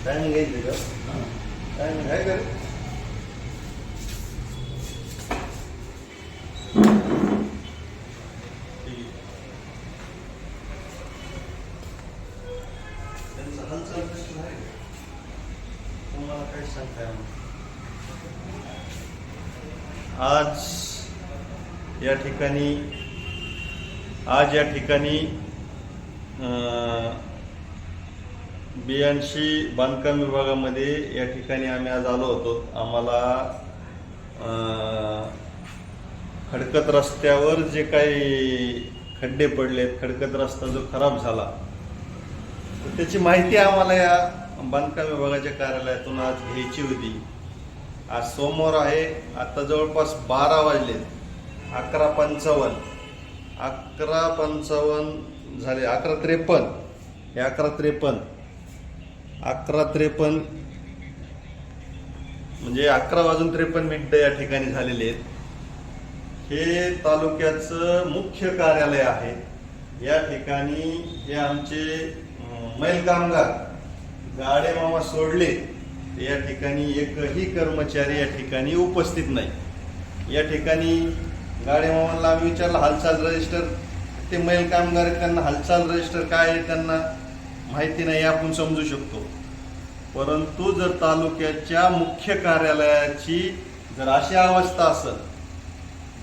Timing घ्यायचं का? Timing आहे का रे? त्यांचं हालचाल कशी आहे तुम्हाला काय सांगताय मग? आज या ठिकाणी बियांशी बांधकाम विभागामध्ये या ठिकाणी आम्ही आज आलो होतो. आम्हाला खडकत रस्त्यावर जे काही खड्डे पडलेत, खडकत रस्ता जो खराब झाला, तर त्याची माहिती आम्हाला या बांधकाम विभागाच्या कार्यालयातून आज घ्यायची होती. आज सोमवार आहे. आता जवळपास 12 वाजलेत. 11:55 झाले. 11:53 हे 11:53 म्हणजे 11:53 या ठिकाणी झालेले आहेत. हे तालुक्याचं मुख्य कार्यालय आहे. या ठिकाणी हे आमचे मैल कामगार गाडे मामा सोडले, या ठिकाणी एकही कर्मचारी या ठिकाणी उपस्थित नाही. या ठिकाणी गाडे मामांना आम्ही विचारलं हालचाल रजिस्टर, ते मैल कामगार त्यांना हालचाल रजिस्टर काय आहे त्यांना माहिती नाही, आपण समजू शकतो. परंतु जर तालुक्याच्या मुख्य कार्यालयाची जर अशी अवस्था असेल,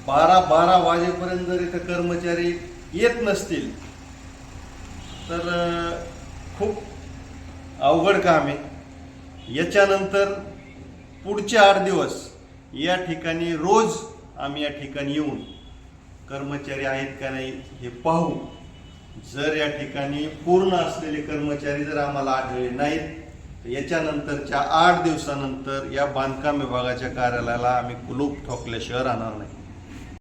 12 वाजेपर्यंत जर इथं कर्मचारी येत नसतील तर खूप अवघड काम आहे. याच्यानंतर पुढचे 8 दिवस या ठिकाणी रोज आम्ही या ठिकाणी येऊन कर्मचारी आहेत का नाही हे पाहू. जर या ठिकाणी पूर्ण असलेले कर्मचारी जर आम्हाला आढळले नाहीत तर याच्यानंतरच्या 8 दिवसानंतर या बांधकाम विभागाच्या कार्यालयाला आम्ही कुलूप ठोकल्याशिवाय राहणार नाही.